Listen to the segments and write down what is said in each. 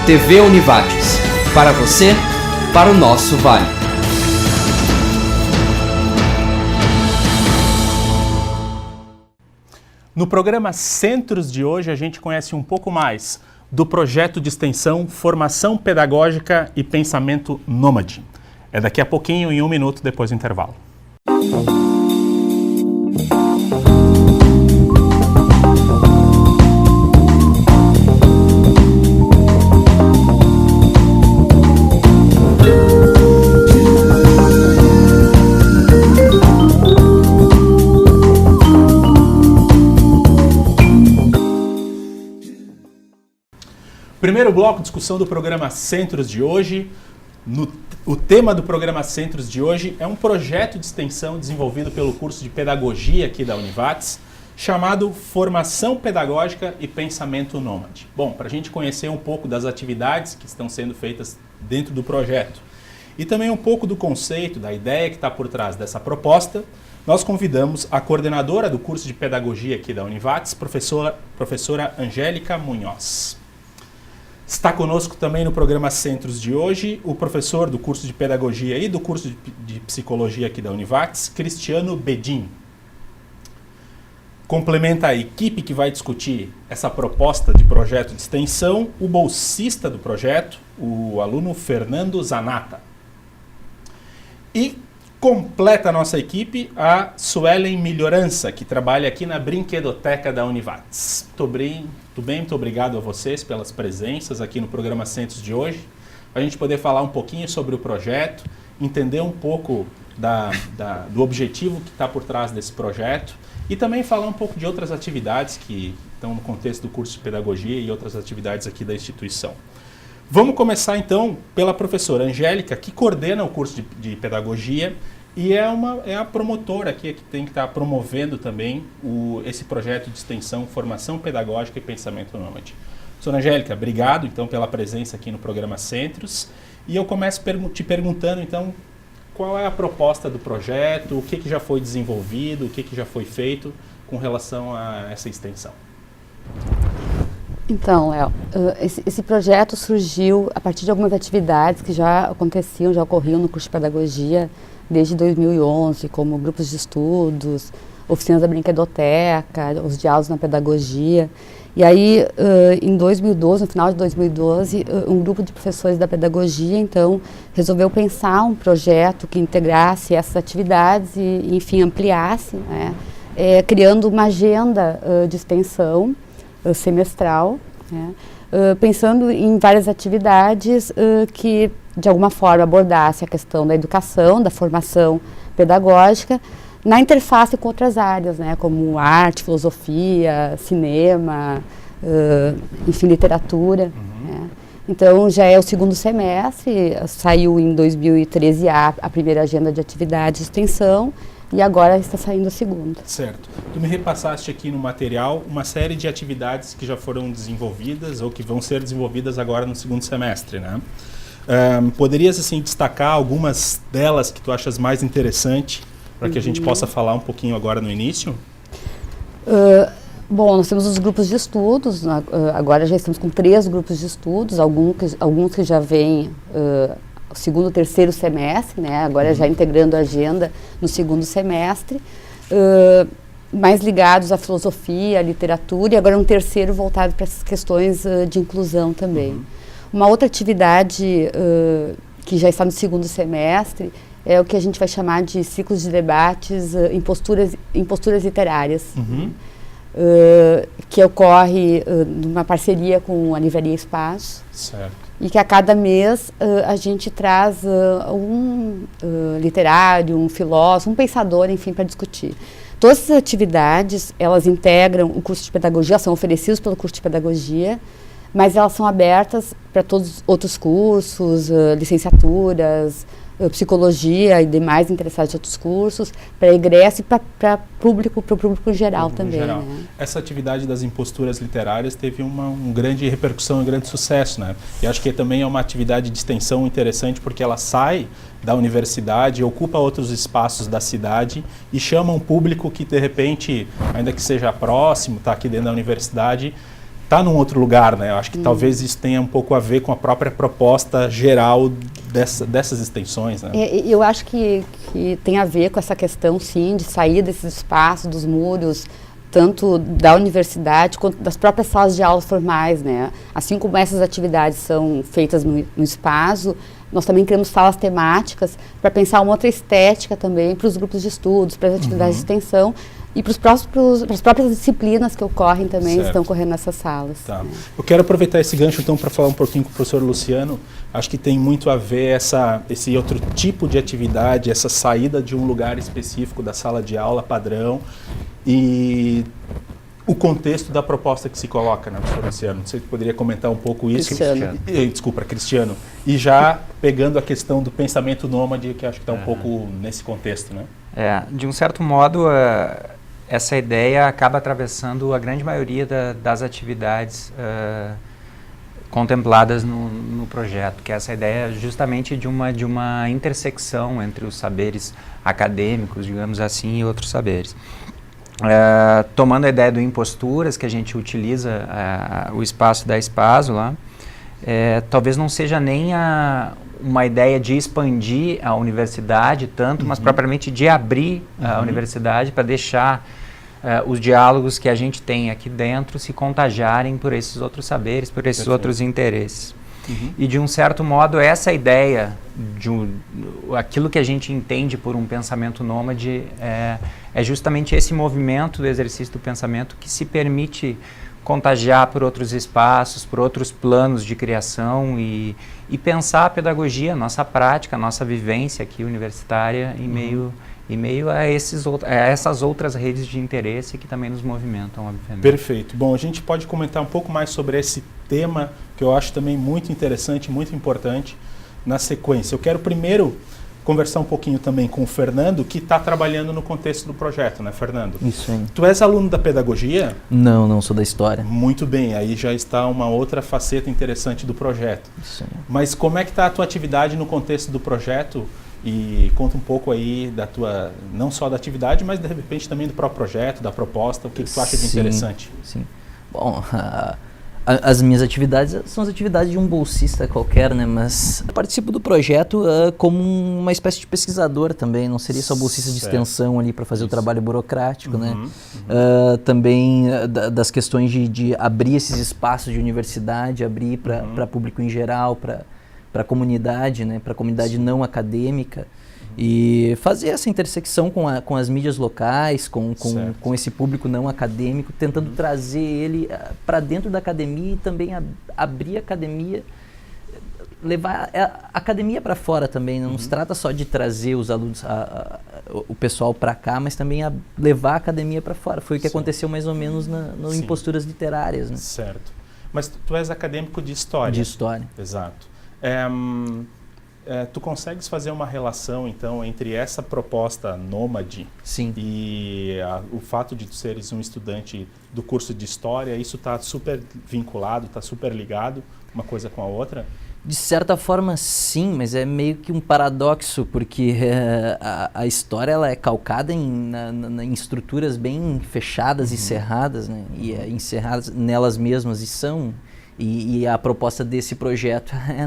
TV Univates. Para você, para o nosso Vale. No programa Centros de hoje, a gente conhece um pouco mais do projeto de extensão Formação Pedagógica e Pensamento Nômade. É daqui a pouquinho, em 1 minuto depois do intervalo. Primeiro bloco, discussão do programa Centros de hoje. O tema do programa Centros de hoje é um projeto de extensão desenvolvido pelo curso de Pedagogia aqui da Univates, chamado Formação Pedagógica e Pensamento Nômade. Bom, para a gente conhecer um pouco das atividades que estão sendo feitas dentro do projeto e também um pouco do conceito, da ideia que está por trás dessa proposta, nós convidamos a coordenadora do curso de Pedagogia aqui da Univates, professora Angélica Munhoz. Está conosco também no programa Centros de hoje o professor do curso de Pedagogia e do curso de Psicologia aqui da Univates, Cristiano Bedin. Complementa a equipe que vai discutir essa proposta de projeto de extensão, o bolsista do projeto, o aluno Fernando Zanata. E completa a nossa equipe a Suelen Melhorança, que trabalha aqui na Brinquedoteca da Univates. Muito obrigado a vocês pelas presenças aqui no programa Centros de hoje, para a gente poder falar um pouquinho sobre o projeto, entender um pouco do objetivo que está por trás desse projeto e também falar um pouco de outras atividades que estão no contexto do curso de Pedagogia e outras atividades aqui da instituição. Vamos começar então pela professora Angélica, que coordena o curso de Pedagogia e é a promotora aqui que tem que estar promovendo também esse projeto de extensão, Formação Pedagógica e Pensamento Nômade. Professora Angélica, obrigado então pela presença aqui no programa Centros. E eu começo te perguntando então qual é a proposta do projeto, o que já foi desenvolvido, o que já foi feito com relação a essa extensão. Então, Léo, esse projeto surgiu a partir de algumas atividades que já ocorriam no curso de Pedagogia desde 2011, como grupos de estudos, oficinas da Brinquedoteca, os diálogos na pedagogia. E aí, em 2012, no final de 2012, um grupo de professores da pedagogia, então, resolveu pensar um projeto que integrasse essas atividades e enfim, ampliasse, né, criando uma agenda de extensão semestral, né, pensando em várias atividades que, de alguma forma, abordasse a questão da educação, da formação pedagógica, na interface com outras áreas, né, como arte, filosofia, cinema, enfim, literatura. Né. Então, já é o segundo semestre, saiu em 2013 a primeira agenda de atividade de extensão, e agora está saindo a segunda. Certo. Tu me repassaste aqui no material uma série de atividades que já foram desenvolvidas ou que vão ser desenvolvidas agora no segundo semestre, né? Poderias, assim, destacar algumas delas que tu achas mais interessante para que a gente possa falar um pouquinho agora no início? Bom, nós temos os grupos de estudos, agora já estamos com 3 grupos de estudos, alguns que já vêm o segundo, terceiro semestre, né? Agora já integrando a agenda no segundo semestre, mais ligados à filosofia, à literatura, e agora um terceiro voltado para essas questões de inclusão também. Uma outra atividade que já está no segundo semestre é o que a gente vai chamar de ciclos de debates em posturas literárias, que ocorre numa parceria com a Livraria Espaço. Certo. E que a cada mês a gente traz um literário, um filósofo, um pensador, enfim, para discutir. Todas essas atividades, elas integram o curso de Pedagogia, são oferecidas pelo curso de Pedagogia, mas elas são abertas para todos os outros cursos, licenciaturas, psicologia e demais interessados em outros cursos, para egresso e para o público em geral também. Geral. Né? Essa atividade das imposturas literárias teve uma grande repercussão, um grande sucesso, né? E acho que também é uma atividade de extensão interessante porque ela sai da universidade, ocupa outros espaços da cidade e chama um público que, de repente, ainda que seja próximo, está aqui dentro da universidade, está num outro lugar, né? Eu acho que talvez isso tenha um pouco a ver com a própria proposta geral dessas extensões, né? Eu acho que tem a ver com essa questão, sim, de sair desses espaços, dos muros, tanto da universidade quanto das próprias salas de aula formais, né? Assim como essas atividades são feitas no espaço, nós também criamos salas temáticas para pensar uma outra estética também para os grupos de estudos, para as atividades de extensão e para as próprias disciplinas que ocorrem também, estão ocorrendo nessas salas. Tá. Eu quero aproveitar esse gancho então para falar um pouquinho com o professor Luciano. Acho que tem muito a ver esse outro tipo de atividade, essa saída de um lugar específico da sala de aula padrão e o contexto da proposta que se coloca, né, professor Luciano? Você poderia comentar um pouco isso? Cristiano. E já pegando a questão do pensamento nômade, que acho que está um pouco nesse contexto, né? De um certo modo, essa ideia acaba atravessando a grande maioria das atividades contempladas no projeto, que é essa ideia justamente de uma intersecção entre os saberes acadêmicos, digamos assim, e outros saberes. Tomando a ideia do Imposturas, que a gente utiliza o espaço da Espaso lá, talvez não seja nem uma ideia de expandir a universidade tanto, mas propriamente de abrir a universidade para deixar os diálogos que a gente tem aqui dentro se contagiarem por esses outros saberes, por esses outros interesses. E de um certo modo essa ideia aquilo que a gente entende por um pensamento nômade é justamente esse movimento do exercício do pensamento que se permite contagiar por outros espaços, por outros planos de criação e pensar a pedagogia, a nossa prática, a nossa vivência aqui universitária em meio a essas outras redes de interesse que também nos movimentam, obviamente. Perfeito. Bom, a gente pode comentar um pouco mais sobre esse tema, que eu acho também muito interessante, muito importante, na sequência. Eu quero primeiro conversar um pouquinho também com o Fernando, que está trabalhando no contexto do projeto, né, Fernando? Isso aí. Tu és aluno da pedagogia? Não sou da história. Muito bem, aí já está uma outra faceta interessante do projeto. Isso aí. Mas como é que está a tua atividade no contexto do projeto? E conta um pouco aí da tua, não só da atividade, mas de repente também do próprio projeto, da proposta, o que tu acha de interessante? Sim. Bom, as minhas atividades são as atividades de um bolsista qualquer, né? Mas eu participo do projeto como uma espécie de pesquisador também, não seria só bolsista de extensão ali para fazer o trabalho burocrático, né? Também das questões de abrir esses espaços de universidade, abrir para público em geral, para a comunidade, né? Para a comunidade não acadêmica. E fazer essa intersecção com as mídias locais, com esse público não acadêmico, tentando trazer ele para dentro da academia e também abrir a academia, levar a academia para fora também. Não se trata só de trazer os alunos, o pessoal para cá, mas também levar a academia para fora. Foi o que aconteceu mais ou menos no Imposturas Literárias, né? Certo. Mas tu és acadêmico de História. De História. Exato. Tu consegues fazer uma relação, então, entre essa proposta nômade e o fato de tu seres um estudante do curso de História? Isso está super vinculado, está super ligado uma coisa com a outra? De certa forma, sim, mas é meio que um paradoxo, porque a história ela é calcada em estruturas bem fechadas e cerradas, né? E encerradas nelas mesmas, e a proposta desse projeto é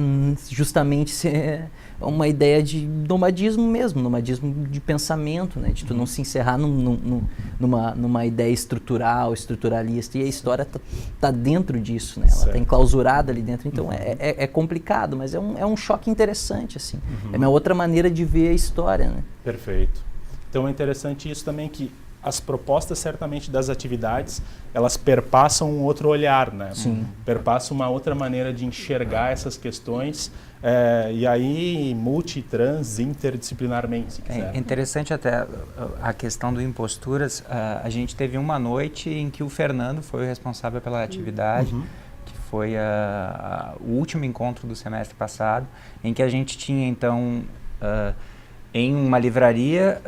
justamente ser uma ideia de nomadismo mesmo, nomadismo de pensamento, né? De tu não se encerrar numa ideia estruturalista, e a história tá dentro disso, né? Ela está enclausurada ali dentro, então é complicado, mas é um choque interessante, assim. É uma outra maneira de ver a história, né? Perfeito. Então é interessante isso também, que as propostas, certamente, das atividades, elas perpassam um outro olhar, né? Sim. Perpassam uma outra maneira de enxergar essas questões, e aí trans, interdisciplinarmente, se quiser. É interessante até a questão do Imposturas. A gente teve uma noite em que o Fernando foi o responsável pela atividade, que foi o último encontro do semestre passado, em que a gente tinha, então, em uma livraria,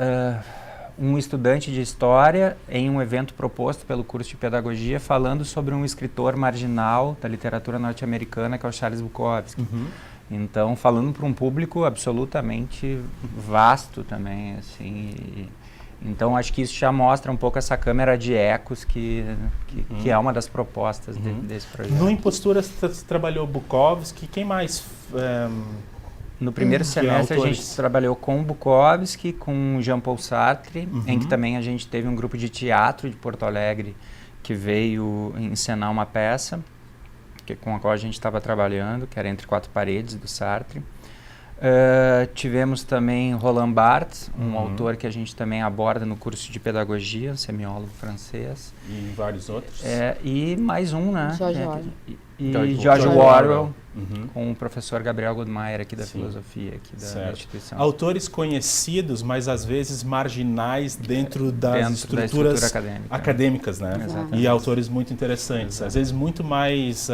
um estudante de História em um evento proposto pelo curso de Pedagogia, falando sobre um escritor marginal da literatura norte-americana, que é o Charles Bukowski. Então, falando para um público absolutamente vasto também, assim. Então, acho que isso já mostra um pouco essa câmera de ecos que é uma das propostas desse projeto. No Impostura você trabalhou Bukowski, quem mais? No primeiro semestre a gente trabalhou com Bukowski, com Jean-Paul Sartre, em que também a gente teve um grupo de teatro de Porto Alegre que veio encenar uma peça com a qual a gente estava trabalhando, que era Entre Quatro Paredes, do Sartre. Tivemos também Roland Barthes, um autor que a gente também aborda no curso de pedagogia, um semiólogo francês. E vários outros. E mais um, né? George Orwell, com o professor Gabriel Goldmeier aqui da filosofia aqui da instituição. Autores conhecidos, mas às vezes marginais dentro das estruturas acadêmicas, né? Exatamente. E autores muito interessantes, às vezes muito mais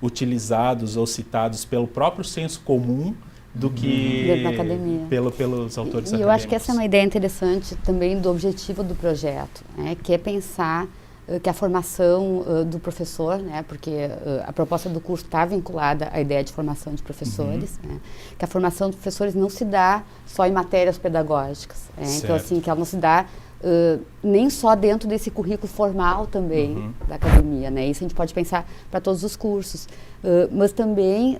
utilizados ou citados pelo próprio senso comum do que pelos autores acadêmicos. E eu acho que essa é uma ideia interessante também do objetivo do projeto, né, que é pensar que a formação do professor, né, porque a proposta do curso está vinculada à ideia de formação de professores, né, que a formação de professores não se dá só em matérias pedagógicas, então assim, que ela não se dá nem só dentro desse currículo formal também da academia, né? Isso a gente pode pensar para todos os cursos, mas também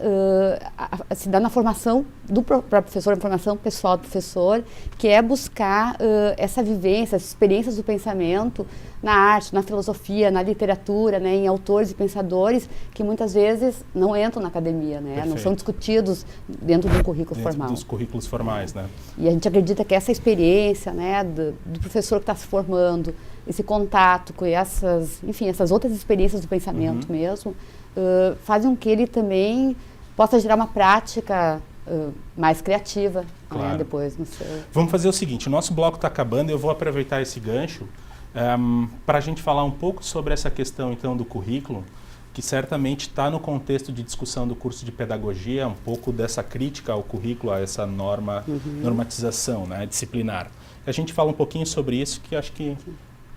se dá na formação do professor, a formação pessoal do professor, que é buscar essa vivência, as experiências do pensamento na arte, na filosofia, na literatura, né? Em autores e pensadores que muitas vezes não entram na academia, né? Perfeito. Não são discutidos dentro do currículo formal. Dos currículos formais, né? E a gente acredita que essa experiência, né, do professor que está se formando, esse contato com essas outras experiências do pensamento mesmo, fazem com que ele também possa gerar uma prática mais criativa, claro, né, depois no seu... Vamos fazer o seguinte, o nosso bloco está acabando, eu vou aproveitar esse gancho para a gente falar um pouco sobre essa questão então do currículo, que certamente está no contexto de discussão do curso de pedagogia, um pouco dessa crítica ao currículo, a essa normatização, né, disciplinar. A gente fala um pouquinho sobre isso, que acho que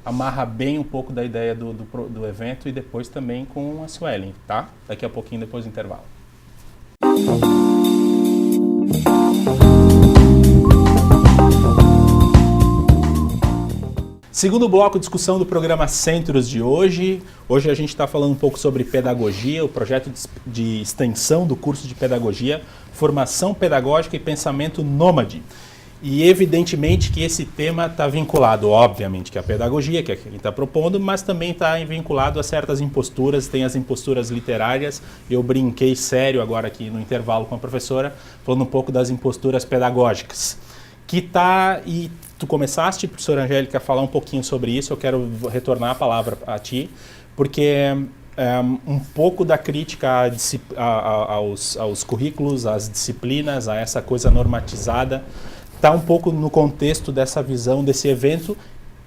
amarra bem um pouco da ideia do evento, e depois também com a Suelen, tá? Daqui a pouquinho, depois do intervalo. Segundo bloco, discussão do programa Centros de hoje. Hoje a gente está falando um pouco sobre pedagogia, o projeto de extensão do curso de pedagogia, formação pedagógica e pensamento nômade. E evidentemente que esse tema está vinculado, obviamente, que a pedagogia, que é quem está propondo, mas também está vinculado a certas imposturas, tem as imposturas literárias. Eu brinquei sério agora aqui no intervalo com a professora, falando um pouco das imposturas pedagógicas. E tu começaste, professora Angélica, a falar um pouquinho sobre isso, eu quero retornar a palavra a ti, porque um pouco da crítica aos currículos, às disciplinas, a essa coisa normatizada, está um pouco no contexto dessa visão desse evento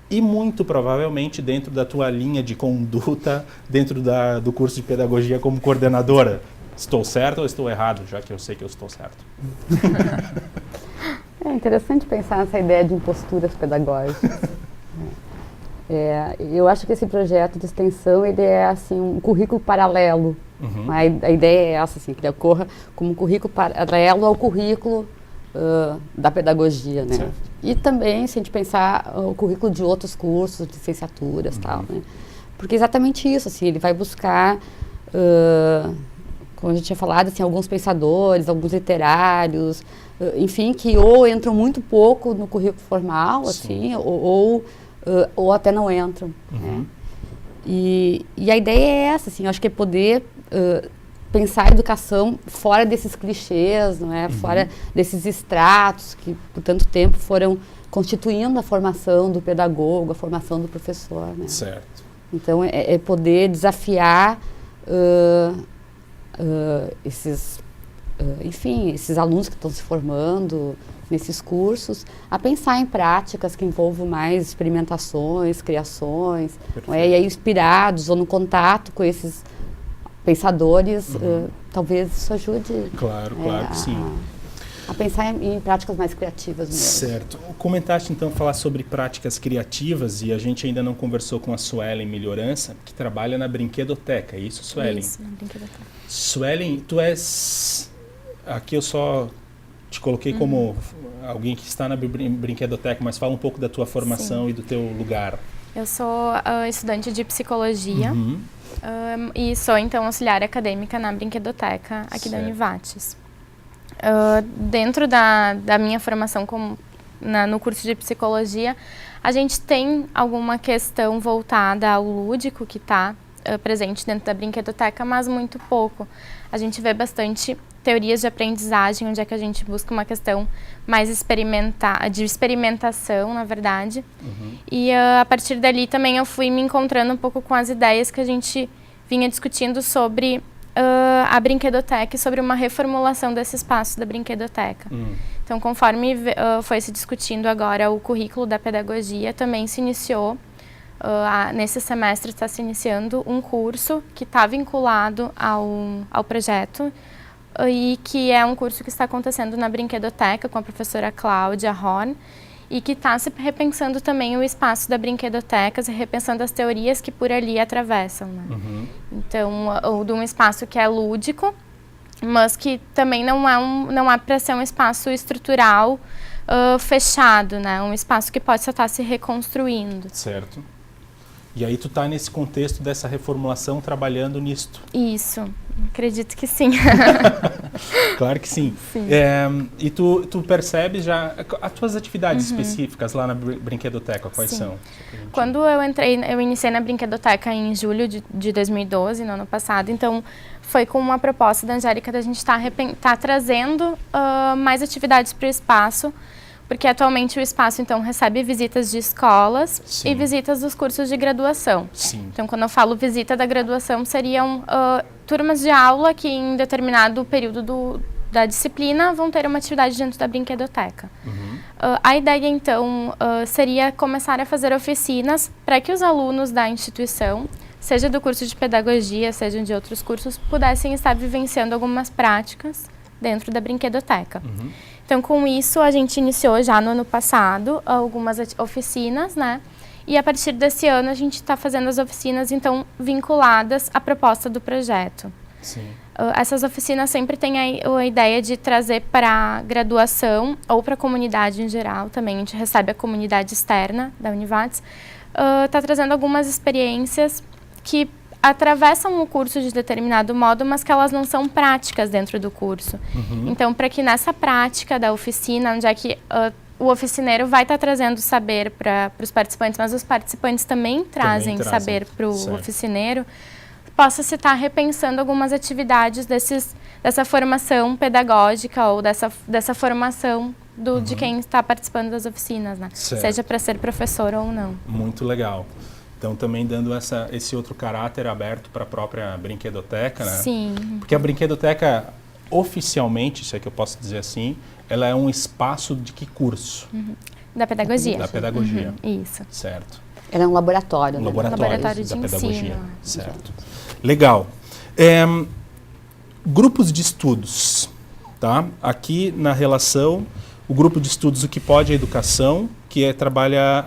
e muito provavelmente dentro da tua linha de conduta, dentro do curso de pedagogia como coordenadora. Estou certo ou estou errado, já que eu sei que eu estou certo? É interessante pensar nessa ideia de imposturas pedagógicas. Eu acho que esse projeto de extensão ele é assim, um currículo paralelo. A ideia é essa, assim, que ele ocorra como um currículo paralelo ao currículo da pedagogia, né? Certo. E também, se a gente pensar o currículo de outros cursos, de licenciaturas e tal, né? Porque é exatamente isso, assim, ele vai buscar, como a gente tinha falado, assim, alguns pensadores, alguns literários, enfim, que ou entram muito pouco no currículo formal, assim, ou até não entram, né? E a ideia é essa, assim, eu acho que é poder pensar a educação fora desses clichês, não é? Fora desses estratos que por tanto tempo foram constituindo a formação do pedagogo, a formação do professor, né? Certo. Então é poder desafiar esses alunos que estão se formando nesses cursos a pensar em práticas que envolvam mais experimentações, criações, e aí inspirados ou no contato com esses pensadores, talvez isso ajude. Claro que sim. A pensar em práticas mais criativas mesmo. Certo. Comentaste então falar sobre práticas criativas e a gente ainda não conversou com a Suelen Melhorança, que trabalha na Brinquedoteca, é isso, Suelen? Isso, na Brinquedoteca. Suelen, tu és... Aqui eu só te coloquei como alguém que está na brinquedoteca, mas fala um pouco da tua formação e do teu lugar. Eu sou estudante de psicologia e sou, então, auxiliar acadêmica na brinquedoteca aqui da Univates. Dentro da minha formação no curso de psicologia, a gente tem alguma questão voltada ao lúdico que está presente dentro da brinquedoteca, mas muito pouco. A gente vê bastante teorias de aprendizagem, onde é que a gente busca uma questão mais de experimentação, na verdade. E a partir dali também eu fui me encontrando um pouco com as ideias que a gente vinha discutindo sobre a brinquedoteca e sobre uma reformulação desse espaço da brinquedoteca. Então, conforme foi se discutindo agora o currículo da pedagogia, também se iniciou, nesse semestre está se iniciando um curso que está vinculado ao projeto, e que é um curso que está acontecendo na brinquedoteca com a professora Cláudia Horn, e que está se repensando também o espaço da brinquedoteca, se repensando as teorias que por ali atravessam, né? Então, de um espaço que é lúdico, mas que também não é para ser um espaço estrutural fechado, né? Um espaço que pode só estar se reconstruindo. Certo. E aí tu tá nesse contexto dessa reformulação trabalhando nisto. Isso, acredito que sim. Claro que sim. E tu percebes já as tuas atividades específicas lá na brinquedoteca, quais são? Quando eu iniciei na brinquedoteca em julho de 2012, no ano passado, então foi com uma proposta da Angélica da gente estar trazendo mais atividades para o espaço, porque atualmente o espaço, então, recebe visitas de escolas e visitas dos cursos de graduação. Então, quando eu falo visita da graduação, seriam turmas de aula que em determinado período da disciplina vão ter uma atividade dentro da brinquedoteca. A ideia, então, seria começar a fazer oficinas para que os alunos da instituição, seja do curso de pedagogia, seja de outros cursos, pudessem estar vivenciando algumas práticas dentro da brinquedoteca. Então, com isso, a gente iniciou já no ano passado algumas oficinas, né? E a partir desse ano, a gente está fazendo as oficinas, então, vinculadas à proposta do projeto. Essas oficinas sempre têm a ideia de trazer para a graduação ou para a comunidade em geral, também a gente recebe a comunidade externa da Univates, está trazendo algumas experiências que atravessam o curso de determinado modo, mas que elas não são práticas dentro do curso. Então, para que nessa prática da oficina, onde é que o oficineiro vai estar trazendo saber para os participantes, mas os participantes também trazem saber para o oficineiro, possa se estar repensando algumas atividades dessa formação pedagógica ou dessa formação de quem está participando das oficinas, né? Seja para ser professor ou não. Muito legal. Então, também dando esse outro caráter aberto para a própria brinquedoteca, né? Sim. Porque a brinquedoteca, oficialmente, se é que eu posso dizer assim, ela é um espaço de que curso? Da pedagogia. Da pedagogia. Isso. Certo. Ela é um laboratório. Um laboratório de da pedagogia. ensino. Certo. Legal. Grupos de estudos, tá? Aqui na relação, o grupo de estudos O que Pode a Educação, que trabalha,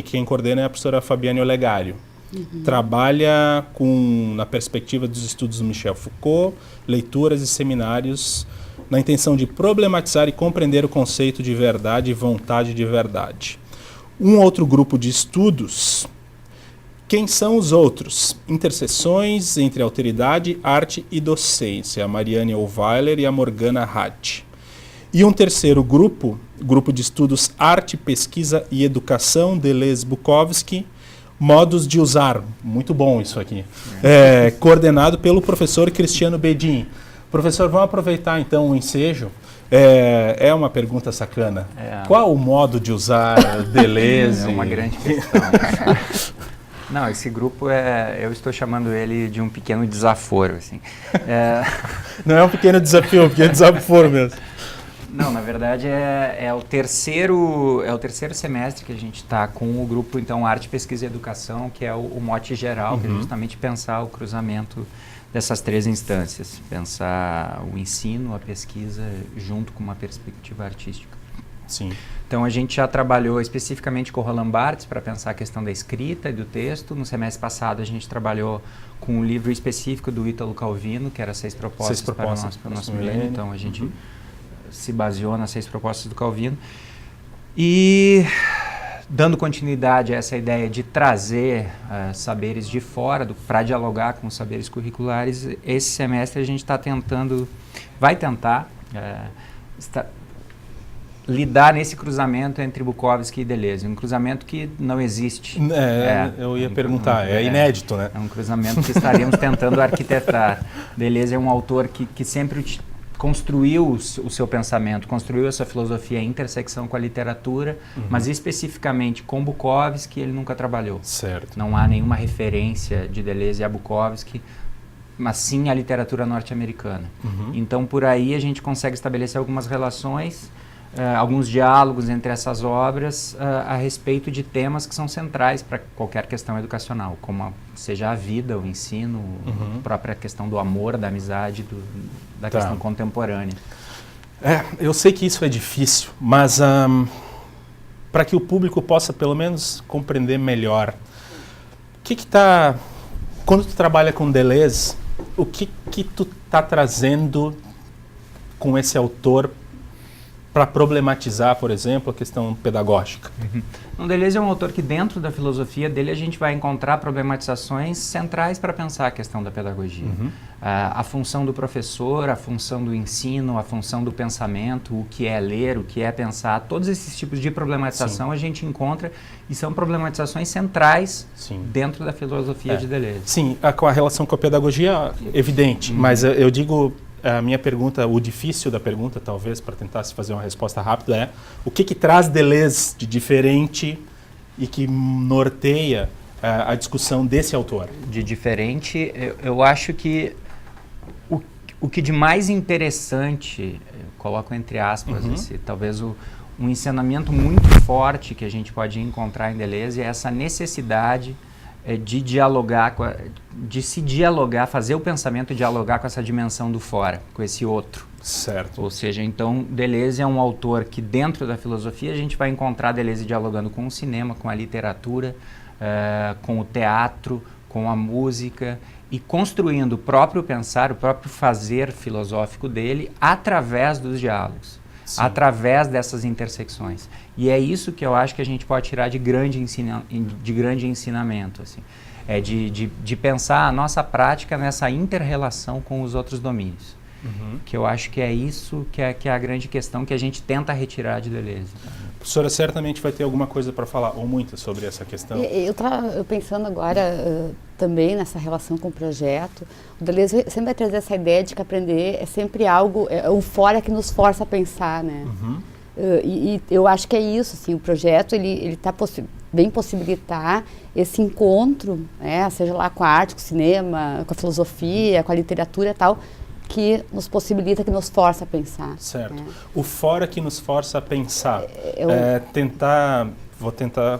quem coordena é a professora Fabiane Olegário. Trabalha na perspectiva dos estudos do Michel Foucault, leituras e seminários, na intenção de problematizar e compreender o conceito de verdade e vontade de verdade. Um outro grupo de estudos, quem são os outros? Interseções entre alteridade, arte e docência, a Mariane Ohlweiler e a Morgana Hatt. E um terceiro grupo de estudos Arte, Pesquisa e Educação, Deleuze Bukowski, Modos de Usar. Muito bom isso aqui. Coordenado pelo professor Cristiano Bedin. Professor, vamos aproveitar então o ensejo. É uma pergunta sacana. Qual o modo de usar Deleuze? É uma grande questão. Não, esse grupo eu estou chamando ele de um pequeno desaforo, assim. Não é um pequeno desafio, é um pequeno desaforo mesmo. Não, na verdade é o terceiro semestre que a gente está com o grupo, então, Arte, Pesquisa e Educação, que é o mote geral, que é justamente pensar o cruzamento dessas três instâncias. Pensar o ensino, a pesquisa, junto com uma perspectiva artística. Sim. Então, a gente já trabalhou especificamente com o Roland Barthes para pensar a questão da escrita e do texto. No semestre passado, a gente trabalhou com um livro específico do Ítalo Calvino, que era 6 propostas para o nosso milênio. Então, a gente se baseou nas 6 propostas do Calvino. E dando continuidade a essa ideia de trazer saberes de fora, para dialogar com os saberes curriculares, esse semestre a gente vai tentar lidar nesse cruzamento entre Bukowski e Deleuze, um cruzamento que não existe. Eu ia perguntar, é inédito, né? É um cruzamento que estaríamos tentando arquitetar. Deleuze é um autor que sempre construiu o seu pensamento, construiu a sua filosofia em intersecção com a literatura, mas especificamente com Bukowski ele nunca trabalhou. Certo. Não há nenhuma referência de Deleuze a Bukowski, mas sim a literatura norte-americana. Então, por aí a gente consegue estabelecer algumas relações, alguns diálogos entre essas obras a respeito de temas que são centrais para qualquer questão educacional, como seja a vida, o ensino, a própria questão do amor, da amizade, da questão contemporânea. Eu sei que isso é difícil, mas para que o público possa pelo menos compreender melhor, quando tu trabalha com Deleuze, o que tu está trazendo com esse autor para problematizar, por exemplo, a questão pedagógica? O Deleuze é um autor que dentro da filosofia dele a gente vai encontrar problematizações centrais para pensar a questão da pedagogia. A função do professor, a função do ensino, a função do pensamento, o que é ler, o que é pensar, todos esses tipos de problematização a gente encontra e são problematizações centrais dentro da filosofia de Deleuze. Sim, com a relação com a pedagogia é evidente, mas eu digo... A minha pergunta, o difícil da pergunta, talvez, para tentar se fazer uma resposta rápida, é o que traz Deleuze de diferente e que norteia a discussão desse autor? De diferente, eu acho que o que de mais interessante, eu coloco entre aspas, talvez um ensinamento muito forte que a gente pode encontrar em Deleuze é essa necessidade de dialogar, de se dialogar, fazer o pensamento dialogar com essa dimensão do fora, com esse outro. Certo. Ou seja, então, Deleuze é um autor que dentro da filosofia a gente vai encontrar Deleuze dialogando com o cinema, com a literatura, com o teatro, com a música e construindo o próprio pensar, o próprio fazer filosófico dele através dos diálogos. Através dessas intersecções. E é isso que eu acho que a gente pode tirar de grande ensinamento. Assim. De pensar a nossa prática nessa inter-relação com os outros domínios. Que eu acho que é isso que é a grande questão que a gente tenta retirar de Deleuze. A professora certamente vai ter alguma coisa para falar, ou muitas, sobre essa questão. Eu estava pensando agora também nessa relação com o projeto. O Deleuze sempre vai trazer essa ideia de que aprender é sempre algo, um fora que nos força a pensar, né? E eu acho que é isso, assim, o projeto ele está bem possibilitar esse encontro, seja lá com a arte, com o cinema, com a filosofia, com a literatura e tal, que nos possibilita, que nos força a pensar. Certo. O fora que nos força a pensar.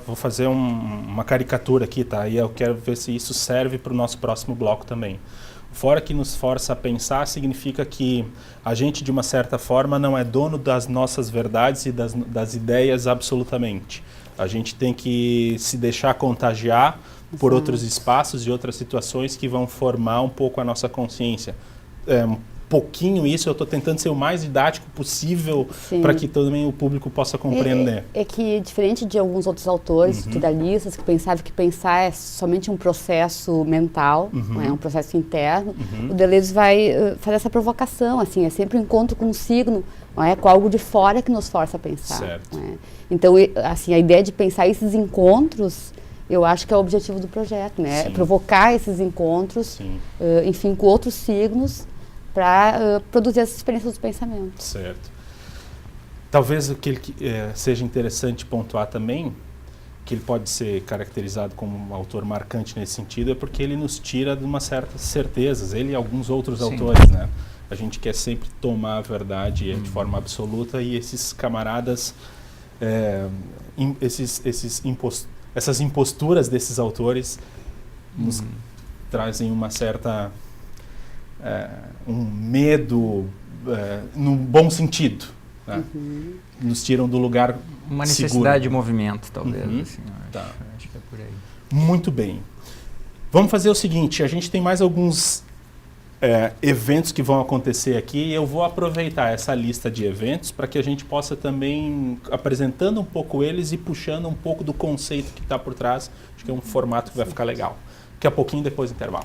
Vou fazer uma caricatura aqui, tá? E eu quero ver se isso serve para o nosso próximo bloco também. O fora que nos força a pensar significa que a gente, de uma certa forma, não é dono das nossas verdades e das ideias absolutamente. A gente tem que se deixar contagiar por outros espaços e outras situações que vão formar um pouco a nossa consciência. Um pouquinho isso, eu estou tentando ser o mais didático possível para que também o público possa compreender. É que, diferente de alguns outros autores, estruturalistas, que pensavam que pensar é somente um processo mental, não é um processo interno, o Deleuze vai fazer essa provocação, assim, é sempre um encontro com um signo, não é, com algo de fora que nos força a pensar. Certo. Não é? Então, assim, a ideia de pensar esses encontros, eu acho que é o objetivo do projeto, né? Provocar esses encontros, enfim, com outros signos, para produzir essa experiência do pensamento. Certo. Talvez o que seja interessante pontuar também, que ele pode ser caracterizado como um autor marcante nesse sentido, é porque ele nos tira de umas certas certezas, ele e alguns outros autores, né? A gente quer sempre tomar a verdade de forma absoluta e esses camaradas, essas imposturas desses autores nos trazem uma certa... um medo num bom sentido, né? Nos tiram do lugar uma necessidade seguro. de movimento, talvez. Assim, acho que é por aí. Muito bem. Vamos fazer o seguinte, a gente tem mais alguns eventos que vão acontecer aqui. Eu vou aproveitar essa lista de eventos para que a gente possa também, apresentando um pouco eles e puxando um pouco do conceito que está por trás. Acho que é um formato que vai ficar legal. Daqui a pouquinho, depois do intervalo.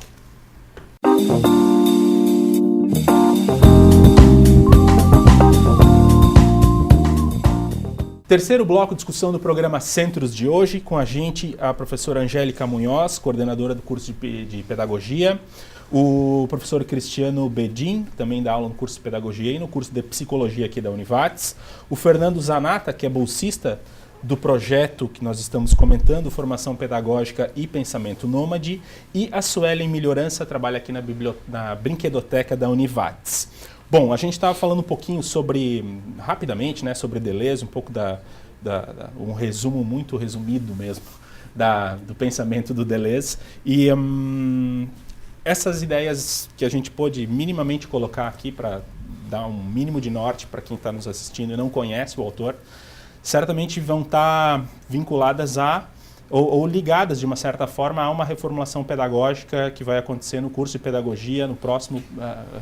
Terceiro bloco, discussão do programa Centros de hoje. Com a gente a professora Angélica Munhoz, coordenadora do curso de Pedagogia. O professor Cristiano Bedin, também dá aula no curso de Pedagogia e no curso de Psicologia aqui da Univates. O Fernando Zanata, que é bolsista do projeto que nós estamos comentando, Formação Pedagógica e Pensamento Nômade. E a Suelen Melhorança trabalha aqui na Brinquedoteca da Univates. Bom, a gente estava falando um pouquinho rapidamente, né, sobre Deleuze, um pouco um resumo muito resumido mesmo do pensamento do Deleuze. E essas ideias que a gente pôde minimamente colocar aqui para dar um mínimo de norte para quem está nos assistindo e não conhece o autor, certamente vão estar vinculadas ou ligadas de uma certa forma a uma reformulação pedagógica que vai acontecer no curso de Pedagogia, no próximo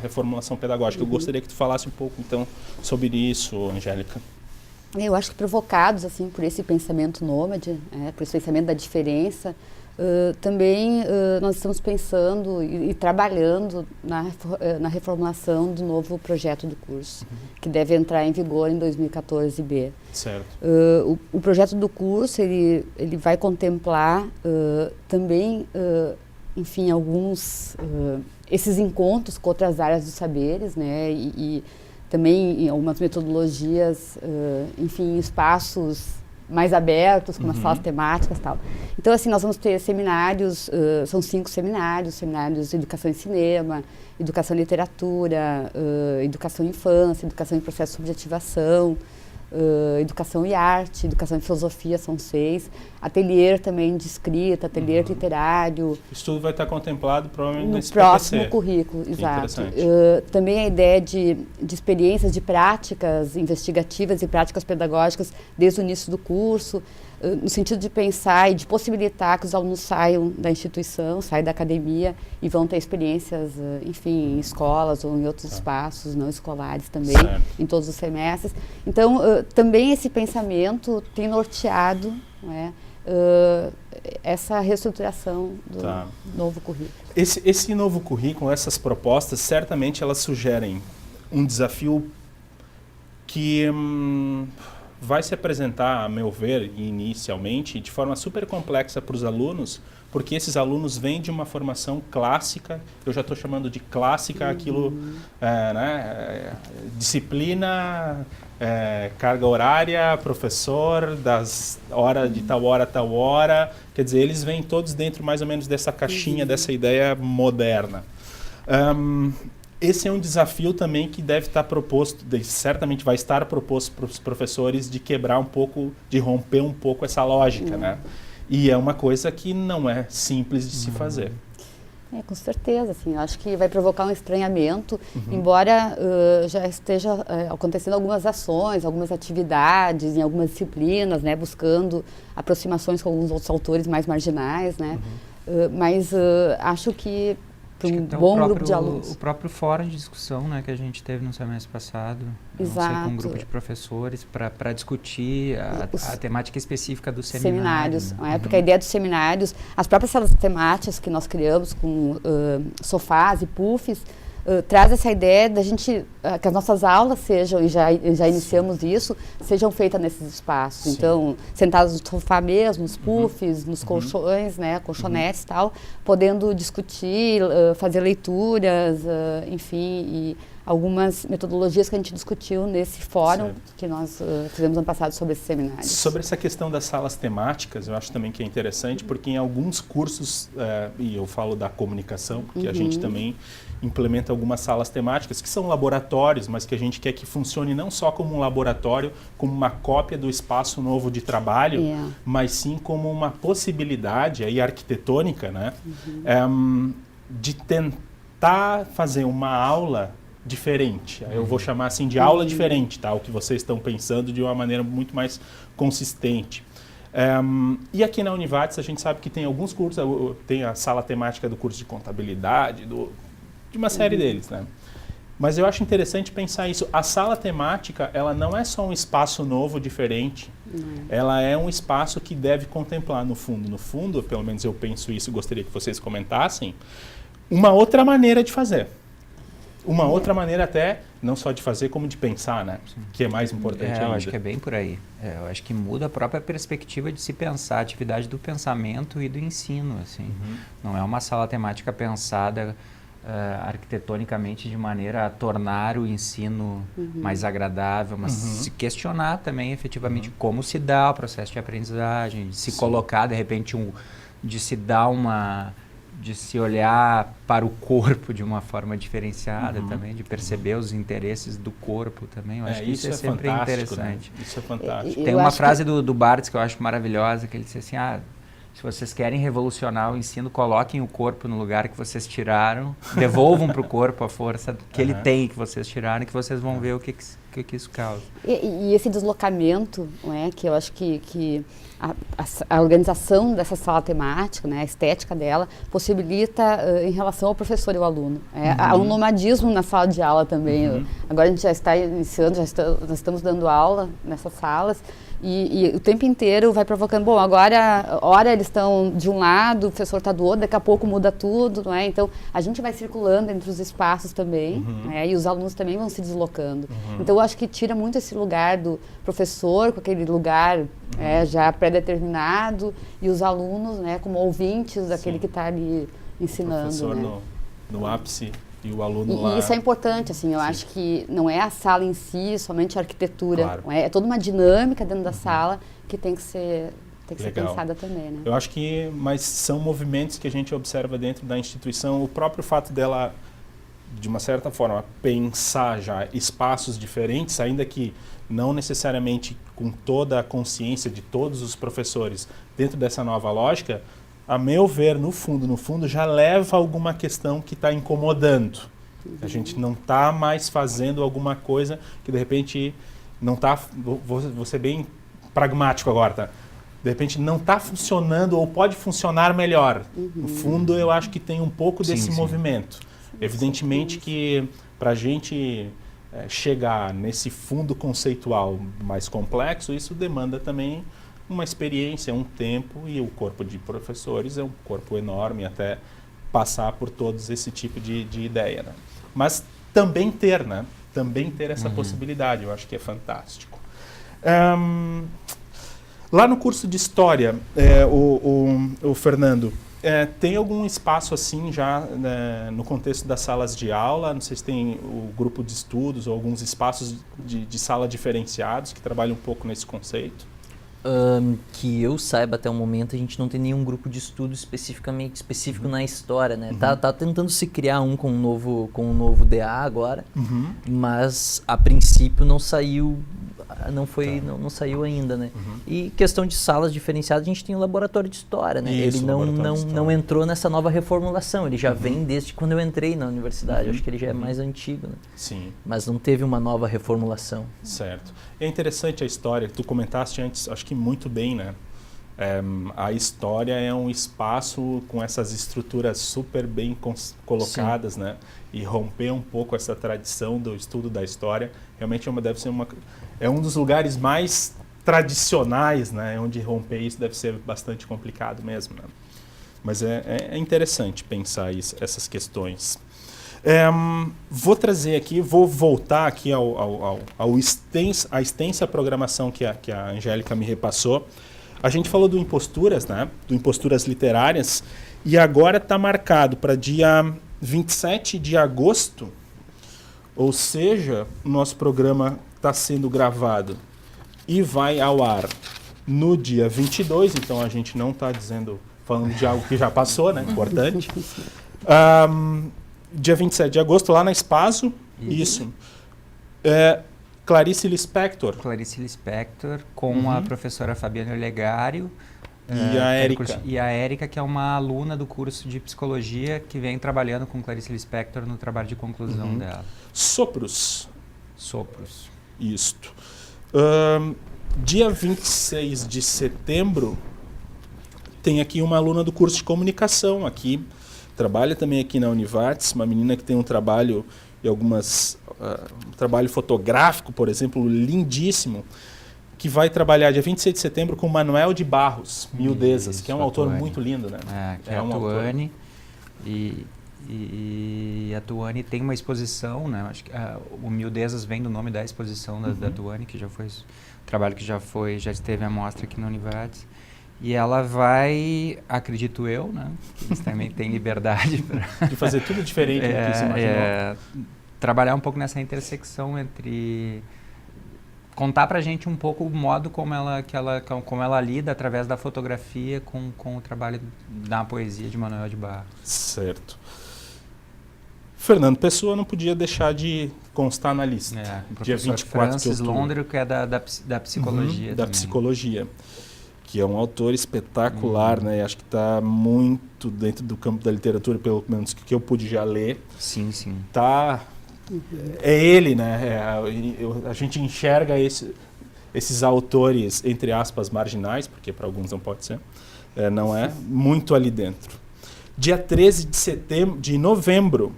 reformulação pedagógica. Eu gostaria que tu falasse um pouco então sobre isso, Angélica. Eu acho que provocados assim por esse pensamento nômade, por esse pensamento da diferença, também nós estamos pensando e trabalhando na reformulação do novo projeto do curso, que deve entrar em vigor em 2014B. Certo. O projeto do curso ele vai contemplar também, enfim, alguns esses encontros com outras áreas dos saberes, né, e também em algumas metodologias, enfim, espaços mais abertos, como as salas temáticas e tal. Então, assim, nós vamos ter seminários, são 5 seminários de educação em cinema, educação em literatura, educação em infância, educação em processo de subjetivação, educação e arte, educação em filosofia, são 6, ateliê também de escrita, ateliê literário. Isso tudo vai estar contemplado provavelmente no nesse próximo PPC. currículo, exato. Interessante. Também a ideia de experiências, de práticas investigativas e práticas pedagógicas desde o início do curso, no sentido de pensar e de possibilitar que os alunos saiam da instituição, saiam da academia e vão ter experiências, enfim, em escolas ou em outros espaços não escolares também, em todos os semestres. Então, também esse pensamento tem norteado, né, essa reestruturação do novo currículo. Esse novo currículo, essas propostas, certamente elas sugerem um desafio que vai se apresentar, a meu ver, inicialmente, de forma super complexa para os alunos, porque esses alunos vêm de uma formação clássica, eu já estou chamando de clássica aquilo, né, disciplina, carga horária, professor, das horas de tal hora a tal hora, quer dizer, eles vêm todos dentro mais ou menos dessa caixinha, dessa ideia moderna. Esse é um desafio também que deve estar proposto, certamente vai estar proposto para os professores de quebrar um pouco, de romper um pouco essa lógica, né? E é uma coisa que não é simples de se fazer. Com certeza, assim, acho que vai provocar um estranhamento, embora já esteja acontecendo algumas ações, algumas atividades, em algumas disciplinas, né, buscando aproximações com alguns outros autores mais marginais, né? Mas acho que um bom grupo de alunos. O próprio fórum de discussão, né, que a gente teve no semestre passado, Exato. Com um grupo de professores para discutir a temática específica dos seminários. Né? Porque a ideia dos seminários, as próprias salas temáticas que nós criamos com sofás e puffs, traz essa ideia da gente, que as nossas aulas sejam, e já iniciamos isso, sejam feitas nesses espaços. Sim. Então, sentados no sofá mesmo, nos puffs, nos colchões, né, colchonetes e tal, podendo discutir, fazer leituras, enfim, e algumas metodologias que a gente discutiu nesse fórum que nós fizemos ano passado sobre esses seminários. Sobre essa questão das salas temáticas, eu acho também que é interessante, porque em alguns cursos, e eu falo da comunicação, porque a gente também implementa algumas salas temáticas que são laboratórios, mas que a gente quer que funcione não só como um laboratório, como uma cópia do espaço novo de trabalho, mas sim como uma possibilidade aí arquitetônica, né, de tentar fazer uma aula diferente. Eu vou chamar assim de aula diferente, tá? O que vocês estão pensando de uma maneira muito mais consistente. E aqui na Univates a gente sabe que tem alguns cursos, tem a sala temática do curso de contabilidade, de uma série deles, né? Mas eu acho interessante pensar isso. A sala temática, ela não é só um espaço novo, diferente. Ela é um espaço que deve contemplar, no fundo, pelo menos eu penso isso e gostaria que vocês comentassem, uma outra maneira de fazer. Uma outra maneira até, não só de fazer, como de pensar, né? Que é mais importante ainda. Eu acho que é bem por aí. Eu acho que muda a própria perspectiva de se pensar, a atividade do pensamento e do ensino, assim. Não é uma sala temática pensada arquitetonicamente de maneira a tornar o ensino mais agradável, mas se questionar também efetivamente como se dá o processo de aprendizagem, de se colocar de repente de se dar de se olhar para o corpo de uma forma diferenciada também, de perceber os interesses do corpo também. Eu acho que isso é sempre interessante. Né? Isso é fantástico. Tem uma frase do Barthes que eu acho maravilhosa, que ele disse assim, se vocês querem revolucionar o ensino, coloquem o corpo no lugar que vocês tiraram, devolvam para o corpo a força que ele tem, que vocês tiraram, que vocês vão ver o que isso causa. E esse deslocamento, né, que eu acho que a organização dessa sala temática, né, a estética dela, possibilita em relação ao professor e ao aluno. Há um nomadismo na sala de aula também. Agora a gente já está iniciando, nós estamos dando aula nessas salas, e o tempo inteiro vai provocando, bom, agora, hora eles estão de um lado, o professor está do outro, daqui a pouco muda tudo, não é? Então, a gente vai circulando entre os espaços também, né? E os alunos também vão se deslocando. Então, eu acho que tira muito esse lugar do professor, com aquele lugar já pré-determinado, e os alunos, né, como ouvintes daquele que está ali ensinando. O professor, né? no ápice. E o aluno lá... E isso é importante, assim, eu acho que não é a sala em si, somente a arquitetura. Claro. É toda uma dinâmica dentro da sala que tem que ser pensada também, né? Eu acho que, mas são movimentos que a gente observa dentro da instituição. O próprio fato dela, de uma certa forma, pensar já espaços diferentes, ainda que não necessariamente com toda a consciência de todos os professores dentro dessa nova lógica, a meu ver, no fundo, já leva a alguma questão que está incomodando. A gente não está mais fazendo alguma coisa que, de repente, não está... Vou ser bem pragmático agora, tá? De repente, não está funcionando ou pode funcionar melhor. No fundo, eu acho que tem um pouco desse movimento. Evidentemente que, para a gente chegar nesse fundo conceitual mais complexo, isso demanda também uma experiência, um tempo, e o corpo de professores é um corpo enorme até passar por todos esse tipo de ideia, né? Mas também ter, né? Também ter essa possibilidade, eu acho que é fantástico. Lá no curso de História, o Fernando, tem algum espaço assim já no contexto das salas de aula? Não sei se tem o grupo de estudos ou alguns espaços de sala diferenciados que trabalham um pouco nesse conceito? Que eu saiba até o momento, a gente não tem nenhum grupo de estudo específico na história, né? Tá tentando se criar com um novo DA agora, mas a princípio não saiu, não saiu ainda, né? E questão de salas diferenciadas, a gente tem o laboratório de história, né? Isso, ele não entrou nessa nova reformulação, ele já vem desde quando eu entrei na universidade, acho que ele já é mais antigo, né? Sim. Mas não teve uma nova reformulação. Certo. É interessante a história, tu comentaste antes, acho que muito bem, né? A história é um espaço com essas estruturas super bem colocadas, né? E romper um pouco essa tradição do estudo da história, realmente é um dos lugares mais tradicionais, né? Onde romper isso deve ser bastante complicado mesmo, né? Mas é interessante pensar essas questões. Vou trazer aqui, vou voltar aqui à extensa programação que a Angélica me repassou. A gente falou do Imposturas, né? Do Imposturas Literárias, e agora está marcado para dia 27 de agosto, ou seja, o nosso programa está sendo gravado e vai ao ar no dia 22, então a gente não está falando de algo que já passou, né? Importante. Dia 27 de agosto, lá na Espaço. Isso. Clarice Lispector. Clarice Lispector, com a professora Fabiana Olegário. E a Érica. E a Érica, que é uma aluna do curso de Psicologia, que vem trabalhando com Clarice Lispector no trabalho de conclusão dela. Sopros. Isto. Dia 26 de setembro, tem aqui uma aluna do curso de Comunicação aqui, trabalha também aqui na Univates, uma menina que tem um trabalho e um trabalho fotográfico, por exemplo, lindíssimo, que vai trabalhar dia 26 de setembro com Manuel de Barros, Mildezas, que é um autor muito lindo, né? Que é a Tuane. E a Tuane tem uma exposição, né? Acho que o Mildezas vem do nome da exposição da Tuane, que já foi trabalho que já esteve à mostra aqui na Univates. E ela vai, acredito eu, né? Que eles também têm liberdade de fazer tudo diferente do que se imaginou. Trabalhar um pouco nessa intersecção entre contar pra gente um pouco o modo como ela lida através da fotografia com o trabalho da poesia de Manuel de Barros. Certo. Fernando Pessoa não podia deixar de constar na lista. Dia 24 Francis de outubro. Londres, que é da psicologia. Da psicologia, que é um autor espetacular, né? Acho que está muito dentro do campo da literatura, pelo menos que eu pude já ler. Sim. É ele, né? A gente enxerga esses autores, entre aspas, marginais, porque para alguns não pode ser, não é, muito ali dentro. Dia 13 de novembro,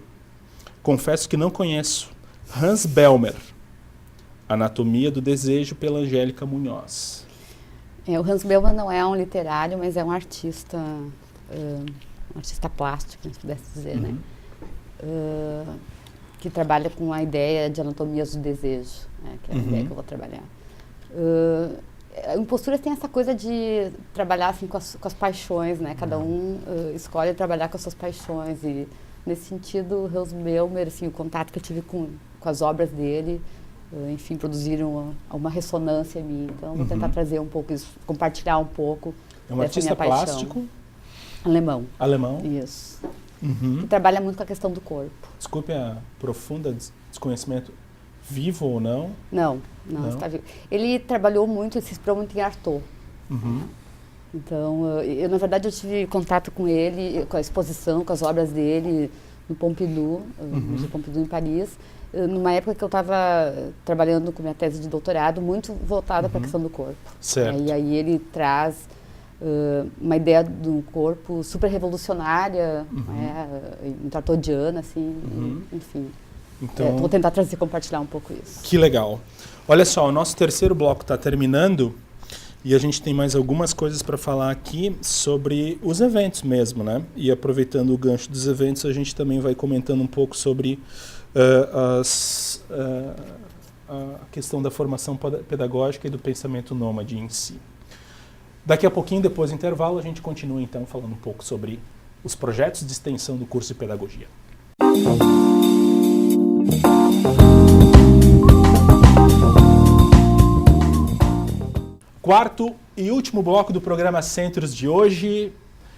confesso que não conheço, Hans Bellmer, Anatomia do Desejo, pela Angélica Munhoz. O Hans Bellmer não é um literário, mas é um artista plástico, se pudesse dizer, né? Que trabalha com a ideia de anatomias do desejo, né? Que é a ideia que eu vou trabalhar. Imposturas tem essa coisa de trabalhar assim, com as paixões, né? Cada um escolhe trabalhar com as suas paixões e, nesse sentido, o Hans Bellmer, assim, o contato que eu tive com as obras dele, enfim, produziram uma ressonância em mim. Então, vou tentar trazer um pouco isso, compartilhar um pouco É um artista plástico? Alemão. Alemão? Isso. Que trabalha muito com a questão do corpo. Desculpe a profunda desconhecimento. Vivo ou não? Não, está vivo. Ele trabalhou muito, ele se inspirou muito em Artaud. Então, na verdade, eu tive contato com ele, com a exposição, com as obras dele no Pompidou, no Museu Pompidou em Paris, numa época que eu estava trabalhando com minha tese de doutorado, muito voltada para a questão do corpo. Certo. E aí ele traz uma ideia do corpo super revolucionária, artaudiana, assim, enfim. Então, vou tentar trazer e compartilhar um pouco isso. Que legal. Olha só, o nosso terceiro bloco está terminando e a gente tem mais algumas coisas para falar aqui sobre os eventos mesmo, né? E aproveitando o gancho dos eventos, a gente também vai comentando um pouco sobre a questão da formação pedagógica e do pensamento nômade em si. Daqui a pouquinho, depois do intervalo, a gente continua então falando um pouco sobre os projetos de extensão do curso de pedagogia. Quarto e último bloco do programa Centros de hoje,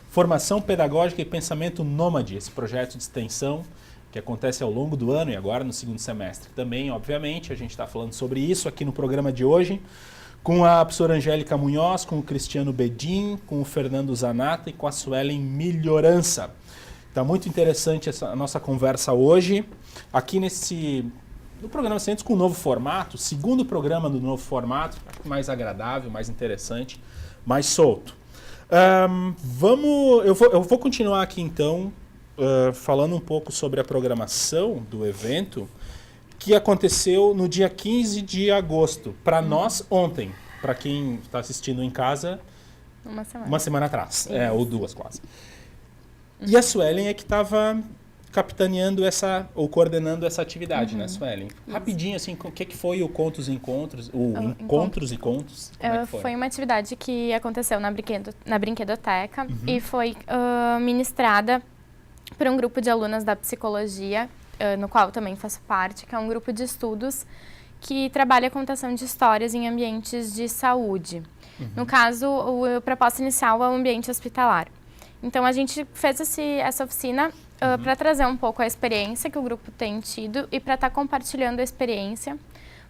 formação pedagógica e pensamento nômade, esse projeto de extensão que acontece ao longo do ano e agora no segundo semestre. Também, obviamente, a gente está falando sobre isso aqui no programa de hoje, com a professora Angélica Munhoz, com o Cristiano Bedin, com o Fernando Zanata e com a Suelen Melhorança. Está muito interessante a nossa conversa hoje, aqui no programa Centros com um novo formato, segundo programa do novo formato, acho que mais agradável, mais interessante, mais solto. Eu vou continuar aqui então, falando um pouco sobre a programação do evento, que aconteceu no dia 15 de agosto, para nós ontem, para quem está assistindo em casa, uma semana atrás, ou duas quase. E a Suelen é que estava capitaneando ou coordenando essa atividade, né, Suelen? Rapidinho, assim, o que foi o Contos e Encontros, Encontros e Contos? Foi uma atividade que aconteceu na Brinquedoteca e foi ministrada por um grupo de alunas da psicologia, no qual eu também faço parte, que é um grupo de estudos que trabalha a contação de histórias em ambientes de saúde. No caso, a proposta inicial é o ambiente hospitalar. Então, a gente fez essa oficina para trazer um pouco a experiência que o grupo tem tido e para estar compartilhando a experiência.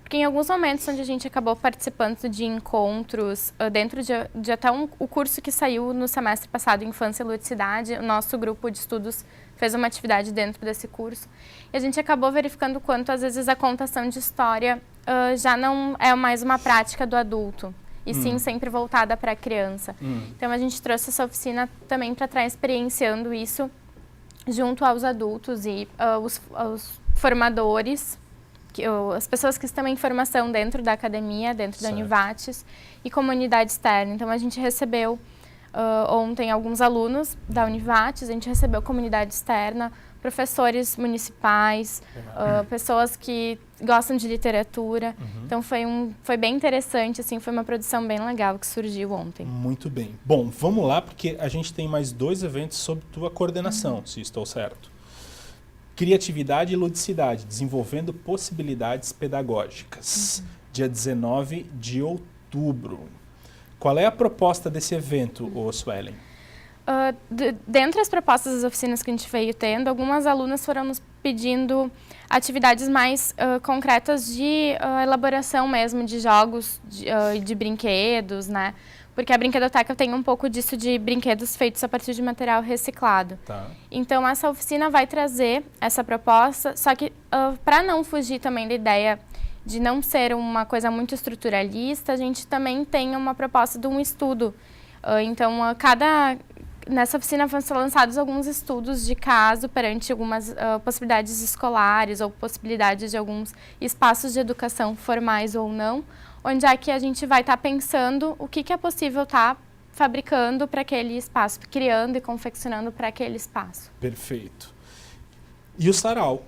Porque em alguns momentos onde a gente acabou participando de encontros, dentro de até o curso que saiu no semestre passado, Infância e Ludicidade, o nosso grupo de estudos fez uma atividade dentro desse curso. E a gente acabou verificando quanto, às vezes, a contação de história já não é mais uma prática do adulto. E sim, sempre voltada para a criança. Então, a gente trouxe essa oficina também para estar experienciando isso junto aos adultos e os formadores, as pessoas que estão em formação dentro da academia, dentro da Certo. Univates, e comunidade externa. Então, a gente recebeu ontem alguns alunos da Univates, a gente recebeu comunidade externa, professores municipais, pessoas que gostam de literatura. Então, foi bem interessante, assim, foi uma produção bem legal que surgiu ontem. Muito bem. Bom, vamos lá, porque a gente tem mais 2 eventos sob tua coordenação, se estou certo. Criatividade e ludicidade, desenvolvendo possibilidades pedagógicas. Dia 19 de outubro. Qual é a proposta desse evento, Suelen? Dentre as propostas das oficinas que a gente veio tendo, algumas alunas foram nos pedindo atividades mais concretas de elaboração mesmo, de jogos, de brinquedos, né? Porque a brinquedoteca tem um pouco disso de brinquedos feitos a partir de material reciclado. Tá. Então, essa oficina vai trazer essa proposta, só que para não fugir também da ideia de não ser uma coisa muito estruturalista, a gente também tem uma proposta de um estudo. Então, nessa oficina vão ser lançados alguns estudos de caso perante algumas possibilidades escolares ou possibilidades de alguns espaços de educação formais ou não, onde é que a gente vai estar pensando o que é possível estar fabricando para aquele espaço, criando e confeccionando para aquele espaço. Perfeito. E o sarau?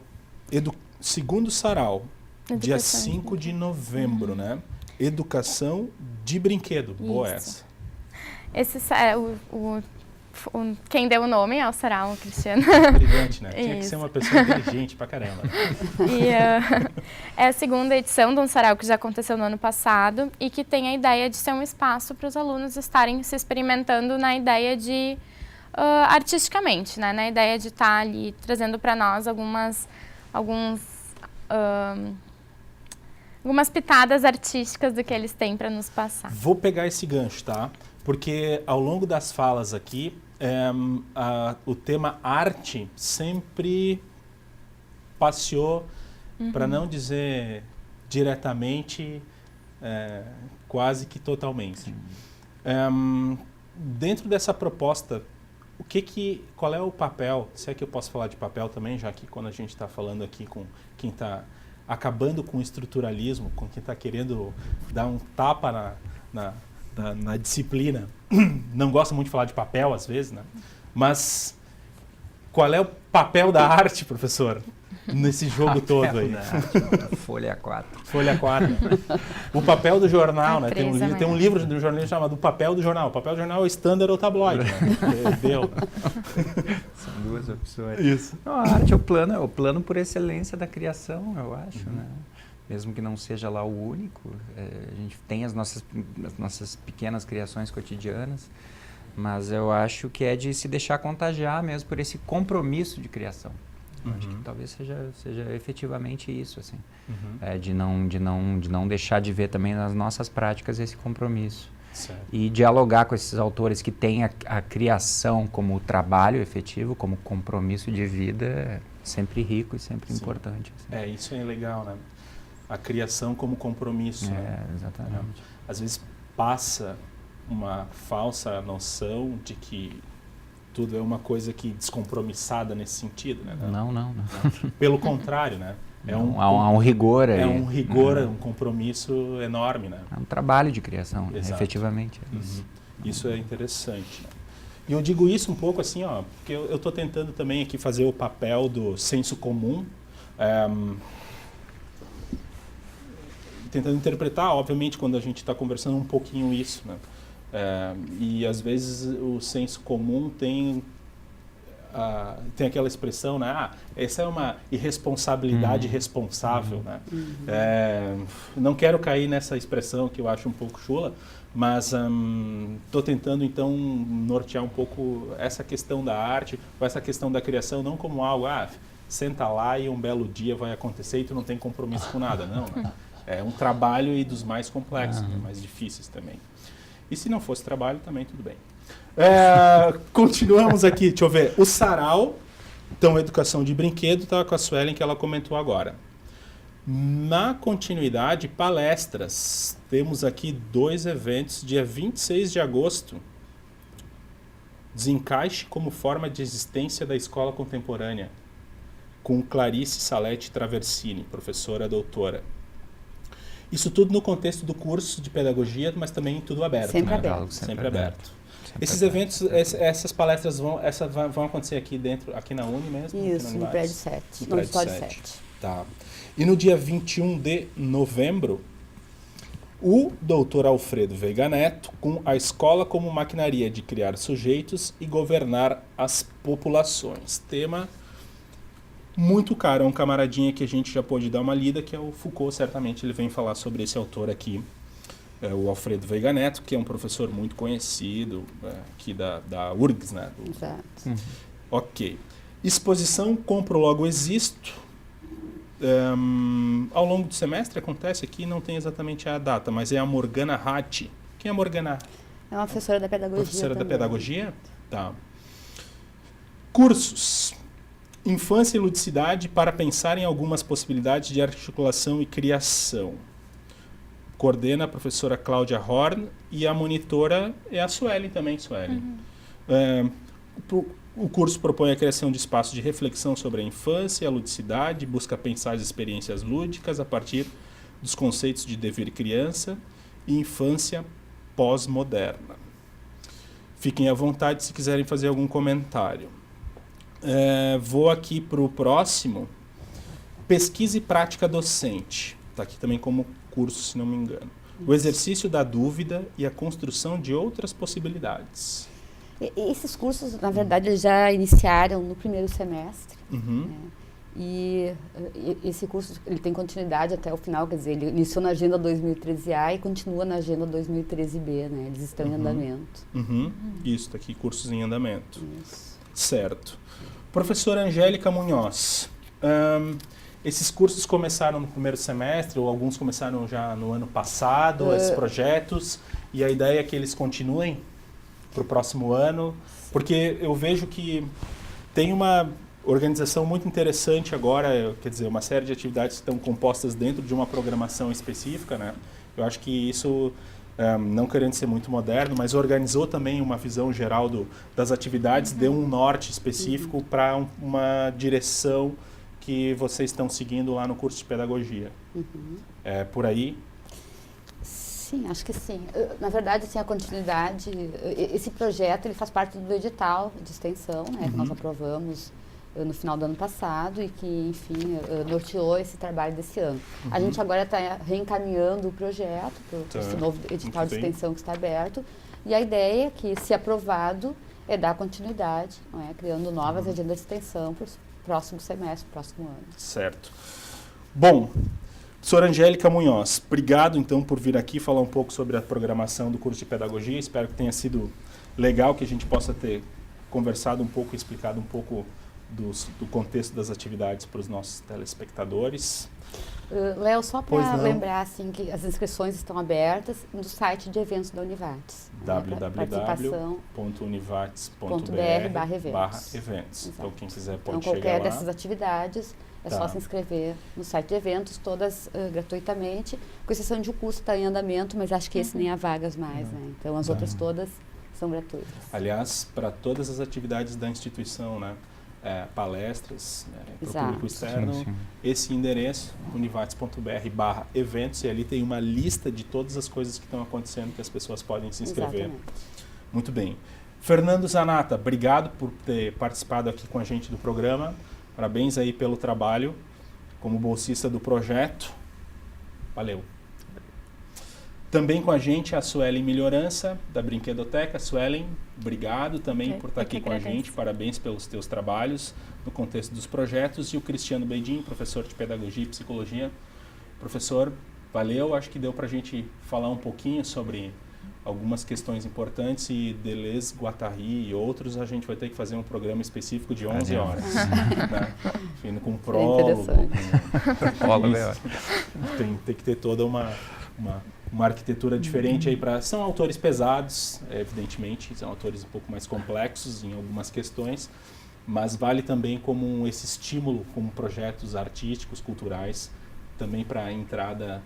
Segundo sarau, dia Educação 5 de novembro, né? Educação de brinquedo. Boa Isso. essa. Esse é quem deu o nome é o Sarau, o Cristiano. Brilhante, né? Tinha que Isso. ser uma pessoa inteligente pra caramba. E é a segunda edição de um sarau que já aconteceu no ano passado e que tem a ideia de ser um espaço para os alunos estarem se experimentando na ideia de artisticamente, né? Na ideia de estar ali trazendo para nós algumas pitadas artísticas do que eles têm para nos passar. Vou pegar esse gancho, tá? Porque ao longo das falas aqui, o tema arte sempre passeou, para não dizer diretamente, quase que totalmente. Dentro dessa proposta, qual é o papel, se é que eu posso falar de papel também, já que quando a gente está falando aqui com quem está acabando com o estruturalismo, com quem está querendo dar um tapa na disciplina, não gosta muito de falar de papel às vezes, né? Mas qual é o papel da arte, professor, nesse jogo todo aí? Folha 4. Folha 4. O papel do jornal, né? Tem um livro do jornalista chamado O Papel do Jornal. O papel do jornal é o standard ou tabloide, né? Deu, né? São duas opções. Isso. Não, a arte é o plano por excelência da criação, eu acho, né? Mesmo que não seja lá o único, a gente tem as nossas pequenas criações cotidianas, mas eu acho que é de se deixar contagiar mesmo por esse compromisso de criação. Eu acho que talvez seja efetivamente isso, assim, de não deixar de ver também nas nossas práticas esse compromisso. Certo. E dialogar com esses autores que têm a criação como trabalho efetivo, como compromisso de vida, é sempre rico e sempre importante. Assim. Isso é legal, né? A criação como compromisso. Né? Exatamente. Às vezes passa uma falsa noção de que tudo é uma coisa que descompromissada nesse sentido, né? Não. Pelo contrário, né? Há um rigor aí. É um rigor, um compromisso enorme, né? É um trabalho de criação, Exato. efetivamente. Isso é interessante. Né? E eu digo isso um pouco assim, ó, porque eu estou tentando também aqui fazer o papel do senso comum, tentando interpretar, obviamente, quando a gente está conversando um pouquinho isso, né? E às vezes o senso comum tem aquela expressão, né? Essa é uma irresponsabilidade responsável, né? Não quero cair nessa expressão que eu acho um pouco chula, mas estou tentando então nortear um pouco essa questão da arte, ou essa questão da criação, não como algo, senta lá e um belo dia vai acontecer e tu não tem compromisso com nada, não, né? É um trabalho e dos mais complexos, né? Mais difíceis também. E se não fosse trabalho, também tudo bem. Continuamos aqui, deixa eu ver. O sarau, então, educação de brinquedo, estava com a Suelen, que ela comentou agora. Na continuidade, palestras. Temos aqui 2 eventos, dia 26 de agosto, Desencaixe como forma de existência da escola contemporânea, com Clarice Salete Traversini, professora doutora. Isso tudo no contexto do curso de pedagogia, mas também tudo aberto. Sempre né? aberto. Sempre aberto. Esses eventos, essas palestras vão acontecer aqui na Uni mesmo? Isso, no prédio 7. No prédio auditório 7. Tá. E no dia 21 de novembro, o doutor Alfredo Veiga Neto, com a escola como maquinaria de criar sujeitos e governar as populações. Tema muito caro, é um camaradinha que a gente já pôde dar uma lida, que é o Foucault, certamente ele vem falar sobre esse autor aqui, o Alfredo Veiga Neto, que é um professor muito conhecido aqui da URGS, né? Exato. Ok. Exposição Compro Logo Existo. Ao longo do semestre acontece aqui, não tem exatamente a data, mas é a Morgana Ratti. Quem é a Morgana? É uma professora da pedagogia. Professora da também. pedagogia? Tá. Cursos. Infância e ludicidade para pensar em algumas possibilidades de articulação e criação. Coordena a professora Cláudia Horn e a monitora é a Suelen também, Suelen. O curso propõe a criação de espaços de reflexão sobre a infância e a ludicidade, busca pensar as experiências lúdicas a partir dos conceitos de dever criança e infância pós-moderna. Fiquem à vontade se quiserem fazer algum comentário. Vou aqui para o próximo. Pesquisa e prática docente. Está aqui também como curso, se não me engano. O exercício da dúvida e a construção de outras possibilidades. Esses cursos, na verdade, eles já iniciaram no primeiro semestre. Uhum. E esse curso ele tem continuidade até o final, quer dizer, ele iniciou na agenda 2013A e continua na agenda 2013B, né? Eles estão em andamento. Uhum. Isso, está aqui, cursos em andamento. Isso. Certo. Professora Angélica Munhoz, esses cursos começaram no primeiro semestre, ou alguns começaram já no ano passado, esses projetos, e a ideia é que eles continuem para o próximo ano, porque eu vejo que tem uma organização muito interessante agora, quer dizer, uma série de atividades que estão compostas dentro de uma programação específica, né? Eu acho que isso, não querendo ser muito moderno, mas organizou também uma visão geral das atividades, deu um norte específico para uma direção que vocês estão seguindo lá no curso de pedagogia. É por aí? Sim, acho que sim. Na verdade, assim, a continuidade, esse projeto ele faz parte do edital de extensão, né, que nós aprovamos no final do ano passado e que, enfim, norteou esse trabalho desse ano. A gente agora está reencaminhando o projeto para esse novo edital de extensão que está aberto, e a ideia é que, se aprovado, é dar continuidade, não é, criando novas agendas de extensão para o próximo semestre, próximo ano. Certo. Bom, professora Angélica Munhoz, obrigado então por vir aqui falar um pouco sobre a programação do curso de pedagogia. Espero que tenha sido legal, que a gente possa ter conversado um pouco, explicado um pouco do contexto das atividades para os nossos telespectadores. Léo, só para lembrar assim, que as inscrições estão abertas no site de eventos da Univates. www.univates.br/eventos. Então, quem quiser pode chegar lá. Qualquer dessas atividades é só se inscrever no site de eventos, todas gratuitamente, com exceção de um curso que está em andamento, mas acho que esse nem há vagas mais, né? Então, as outras todas são gratuitas. Aliás, para todas as atividades da instituição, né? Palestras, para o público externo, sim. Esse endereço, univates.br/eventos, e ali tem uma lista de todas as coisas que estão acontecendo que as pessoas podem se inscrever. Exatamente. Muito bem. Fernando Zanata, obrigado por ter participado aqui com a gente do programa. Parabéns aí pelo trabalho como bolsista do projeto. Valeu. Também com a gente a Suelen Melhorança, da Brinquedoteca. Suelen, obrigado também por estar aqui com a gente. Parabéns pelos teus trabalhos no contexto dos projetos. E o Cristiano Beidin, professor de Pedagogia e Psicologia. Professor, valeu. Acho que deu para a gente falar um pouquinho sobre algumas questões importantes, e Deleuze, Guattari e outros a gente vai ter que fazer um programa específico de 11 horas. Né? Enfim, com prólogo. Tem que ter toda uma arquitetura diferente aí para... São autores pesados, evidentemente, são autores um pouco mais complexos em algumas questões, mas vale também como esse estímulo, como projetos artísticos, culturais, também para a entrada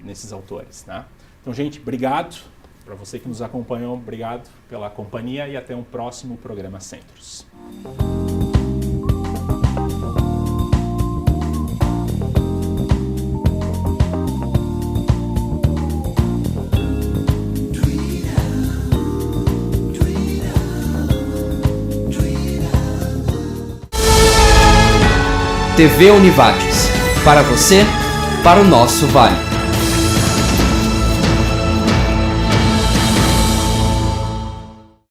nesses autores. Tá? Então, gente, obrigado Para você que nos acompanhou, obrigado pela companhia e até um próximo programa Centros. TV Univates, para você, para o nosso Vale.